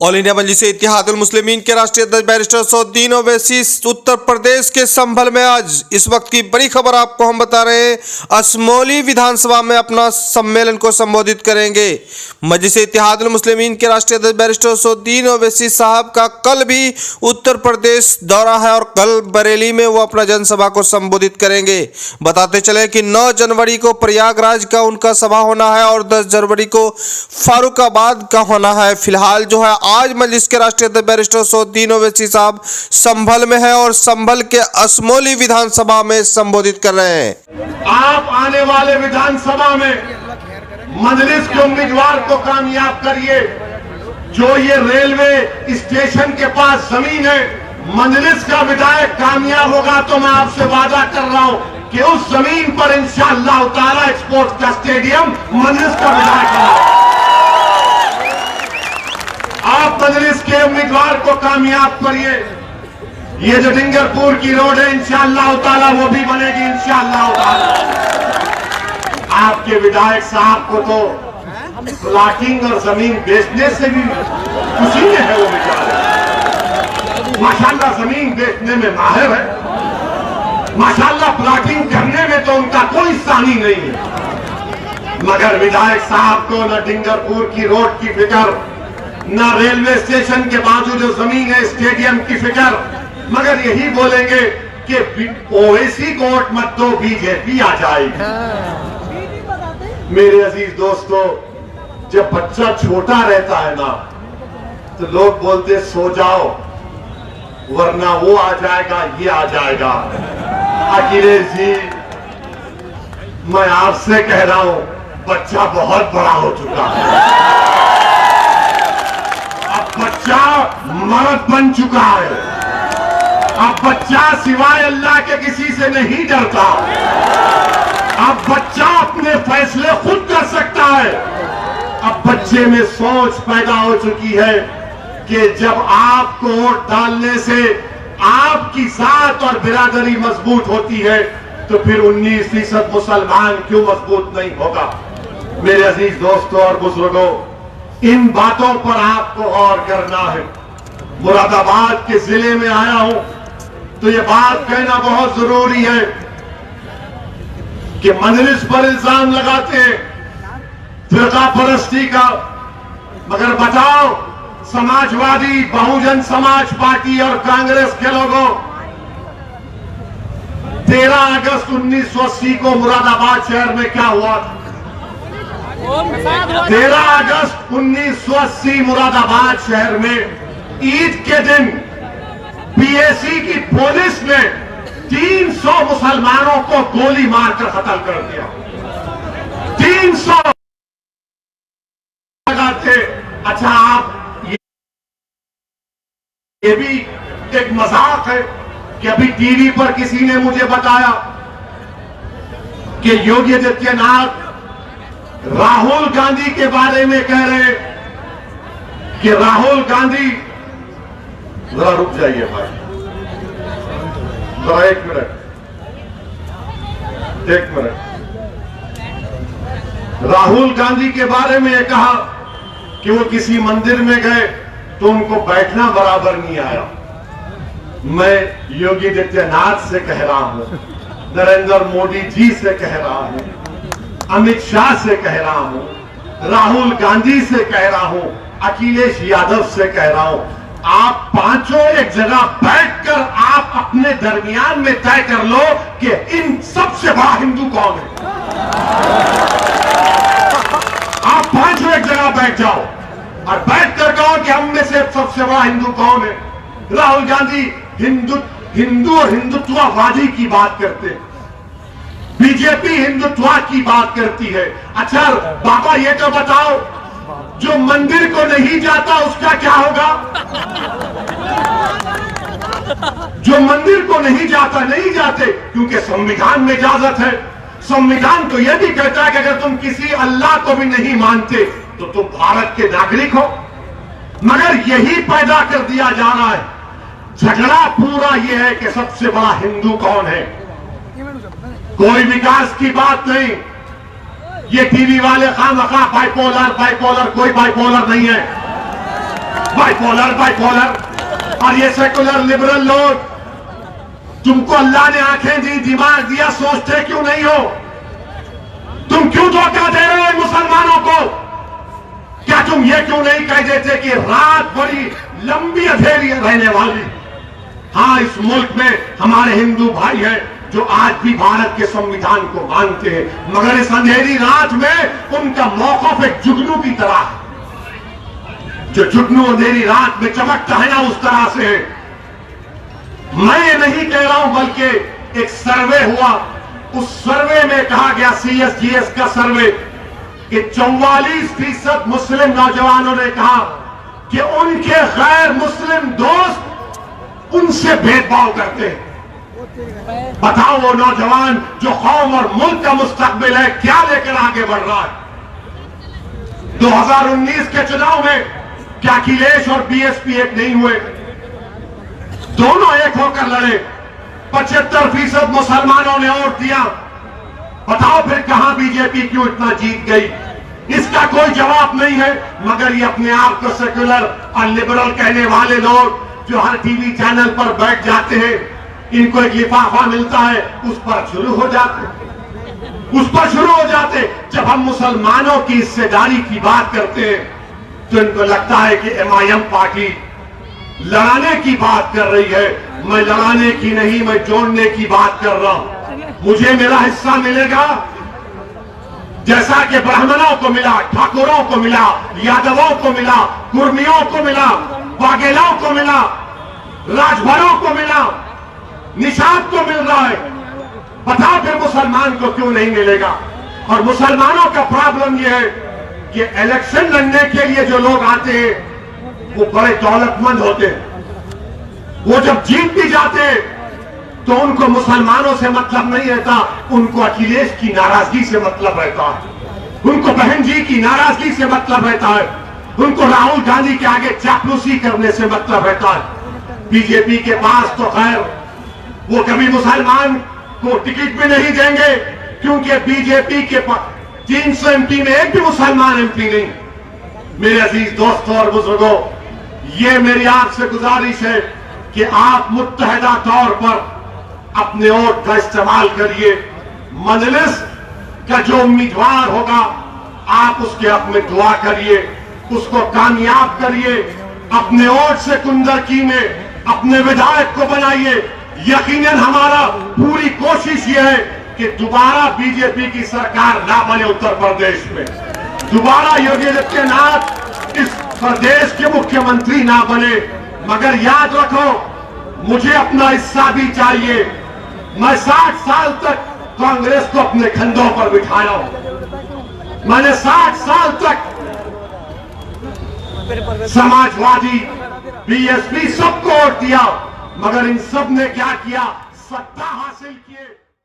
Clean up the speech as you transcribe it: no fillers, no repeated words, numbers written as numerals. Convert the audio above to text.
All India मजलिस इत्तेहादुल मुस्लिमीन के राष्ट्रीय अध्यक्ष बैरिस्टर सौद्दीन ओवैसी उत्तर प्रदेश के संभल में आज इस वक्त की बड़ी खबर आपको हम बता रहे हैं। असमोली विधानसभा में अपना सम्मेलन को संबोधित करेंगे। मजलिस इत्तेहादुल मुस्लिमीन के राष्ट्रीय अध्यक्ष बैरिस्टर सौद्दीन ओवैसी साहब का कल भी उत्तर प्रदेश दौरा है और कल बरेली में वो अपना जनसभा को संबोधित करेंगे। बताते चले कि 9 जनवरी को प्रयागराज का उनका सभा होना है और 10 जनवरी को फारुखाबाद का होना है। फिलहाल जो है आज मजलिस के राष्ट्रीय अध्यक्ष बैरिस्टर सौद्दीन ओवैसी साहब संभल में है और संभल के असमोली विधानसभा में संबोधित कर रहे हैं। आप आने वाले विधानसभा में मजलिस के उम्मीदवार को कामयाब करिए। जो ये रेलवे स्टेशन के पास जमीन है, मजलिस का विधायक कामयाब होगा तो मैं आपसे वादा कर रहा हूं कि उस जमीन पर इंशाअल्लाह ताला स्पोर्ट्स का स्टेडियम मजलिस का विधायक होगा। आप मजलिस के उम्मीदवार को कामयाब करिए। ये जो डिंगरपुर की रोड है इंशाअल्लाह ताला वो भी बनेगी इंशाअल्लाह ताला। आपके विधायक साहब को तो प्लाटिंग और जमीन बेचने से भी खुशी में है वो बेचारे। माशाअल्लाह जमीन बेचने में माहिर है, माशाअल्लाह प्लाटिंग करने में तो उनका कोई सानी नहीं है। मगर विधायक साहब को न डिंगरपुर की रोड की फिक्र, न रेलवे स्टेशन के बाजू जो जमीन है स्टेडियम की फिक्र, मगर यही बोलेंगे कि ओवैसी को वोट मत दो, बीजेपी आ जाएगी। मेरे अजीज दोस्तों, जब बच्चा छोटा रहता है ना तो लोग बोलते सो जाओ वरना वो आ जाएगा, ये आ जाएगा। अखिलेश जी, मैं आपसे कह रहा हूं बच्चा बहुत बड़ा हो चुका है। बच्चा मर्द बन चुका है। अब बच्चा सिवाय अल्लाह के किसी से नहीं डरता। अब बच्चा अपने फैसले खुद कर सकता है। अब बच्चे में सोच पैदा हो चुकी है कि जब आपको वोट डालने से आपकी जात और बिरादरी मजबूत होती है तो फिर 19% मुसलमान क्यों मजबूत नहीं होगा। मेरे अजीज दोस्तों और बुजुर्गों, इन बातों पर आपको गौर करना है। मुरादाबाद के जिले में आया हूं तो ये बात कहना बहुत जरूरी है कि मजलिस पर इल्जाम लगाते हैं फिरका परस्ती का, मगर बताओ समाजवादी बहुजन समाज पार्टी और कांग्रेस के लोगों, 13 अगस्त 1980 को मुरादाबाद शहर में क्या हुआ था? 13 अगस्त 1980 मुरादाबाद शहर में ईद के दिन पीएसी की पुलिस ने 300 मुसलमानों को गोली मारकर कत्ल कर दिया। 300 थे। अच्छा, आप ये भी एक मजाक है कि अभी टीवी पर किसी ने मुझे बताया कि योगी आदित्यनाथ राहुल गांधी के बारे में कह रहे हैं कि राहुल गांधी, जरा रुक जाइए भाई, जरा एक मिनट। राहुल गांधी के बारे में यह कहा कि वो किसी मंदिर में गए तो उनको बैठना बराबर नहीं आया। मैं योगी आदित्यनाथ से कह रहा हूं, नरेंद्र मोदी जी से कह रहा हूं, अमित शाह से कह रहा हूं, राहुल गांधी से कह रहा हूं, अखिलेश यादव से कह रहा हूं, आप पांचों एक जगह बैठकर आप अपने दरमियान में तय कर लो कि इन सबसे बड़ा हिंदू कौन है। आप पांचों एक जगह बैठ जाओ और बैठकर कहो कि हम में से सबसे बड़ा हिंदू कौन है। राहुल गांधी हिंदू और हिंदुत्ववादी की बात करते हैं, बीजेपी हिंदुत्व की बात करती है। अच्छा बाबा, ये तो बताओ जो मंदिर को नहीं जाता उसका क्या होगा? जो मंदिर को नहीं जाता, नहीं जाते क्योंकि संविधान में इजाजत है। संविधान तो यह भी कहता है कि अगर तुम किसी अल्लाह को भी नहीं मानते तो तुम भारत के नागरिक हो। मगर यही पैदा कर दिया जा रहा है। झगड़ा पूरा यह है कि सबसे बड़ा हिंदू कौन है। कोई विकास की बात नहीं। ये टीवी वाले खामखा बाइपोलर, कोई बाइपोलर नहीं है। बाइपोलर। और ये सेकुलर लिबरल लोग, तुमको अल्लाह ने आंखें दी, दिमाग दिया, सोचते क्यों नहीं हो? तुम क्यों धोखा दे रहे हो मुसलमानों को? क्या तुम ये क्यों नहीं कह देते कि रात बड़ी लंबी अंधेरी रहने वाली? हाँ, इस मुल्क में हमारे हिंदू भाई हैं जो आज भी भारत के संविधान को मानते हैं, मगर इस अंधेरी रात में उनका मौक़िफ़ एक जुगनू की तरह है। जो जुगनू अंधेरी रात में चमकता है ना, उस तरह से है। मैं ये नहीं कह रहा हूं, बल्कि एक सर्वे हुआ, उस सर्वे में कहा गया, CSGS का सर्वे, कि 44% मुस्लिम नौजवानों ने कहा कि उनके गैर मुस्लिम दोस्त उनसे भेदभाव करते हैं। बताओ, वो नौजवान जो कौम और मुल्क का मुस्तकबिल है, क्या लेकर आगे बढ़ रहा है? 2019 के चुनाव में क्या अखिलेश और BSP एक नहीं हुए? दोनों एक होकर लड़े, 75% मुसलमानों ने वोट दिया। बताओ फिर कहां बीजेपी क्यों इतना जीत गई? इसका कोई जवाब नहीं है, मगर ये अपने आप को सेक्युलर और लिबरल कहने वाले लोग जो हर टीवी चैनल पर बैठ जाते हैं, इनको एक लिफाफा मिलता है, उस पर शुरू हो जाते। जब हम मुसलमानों की हिस्सेदारी की बात करते हैं तो इनको लगता है कि MIM पार्टी लड़ाने की बात कर रही है। मैं लड़ाने की नहीं, मैं जोड़ने की बात कर रहा हूं। मुझे मेरा हिस्सा मिलेगा, जैसा कि ब्राह्मणों को मिला, ठाकुरों को मिला, यादवों को मिला, कुर्मियों को मिला, वाघेलों को मिला, राजभरों को मिला, निषाद को मिल रहा है। बताओ फिर मुसलमान को क्यों नहीं मिलेगा? और मुसलमानों का प्रॉब्लम यह है कि इलेक्शन लड़ने के लिए जो लोग आते हैं वो बड़े दौलतमंद होते हैं। वो जब जीत भी जाते हैं तो उनको मुसलमानों से मतलब नहीं रहता, उनको अखिलेश की नाराजगी से मतलब रहता है, उनको बहन जी की नाराजगी से मतलब रहता है, उनको राहुल गांधी के आगे चापलूसी करने से मतलब रहता है। बीजेपी के पास तो खैर वो कभी मुसलमान को टिकट भी नहीं देंगे, क्योंकि बीजेपी के 300 MP में एक भी मुसलमान MP नहीं। मेरे अजीज दोस्तों और बुजुर्गों, ये मेरी आपसे गुजारिश है कि आप मुत्तहदा तौर पर अपने वोट का इस्तेमाल करिए। मजलिस का जो उम्मीदवार होगा, आप उसके हक में दुआ करिए, उसको कामयाब करिए, अपने वोट से कुंदरकी में अपने विधायक को बनाइए। यकीनन हमारा पूरी कोशिश यह है कि दोबारा बीजेपी की सरकार ना बने उत्तर प्रदेश में, दोबारा योगी आदित्यनाथ इस प्रदेश के मुख्यमंत्री ना बने। मगर याद रखो, मुझे अपना हिस्सा भी चाहिए। मैं 60 साल तक कांग्रेस को अपने कंधों पर बिठाया हूं। मैंने 60 साल तक समाजवादी, BSP सबको वोट दिया, मगर इन सब ने क्या किया? सत्ता हासिल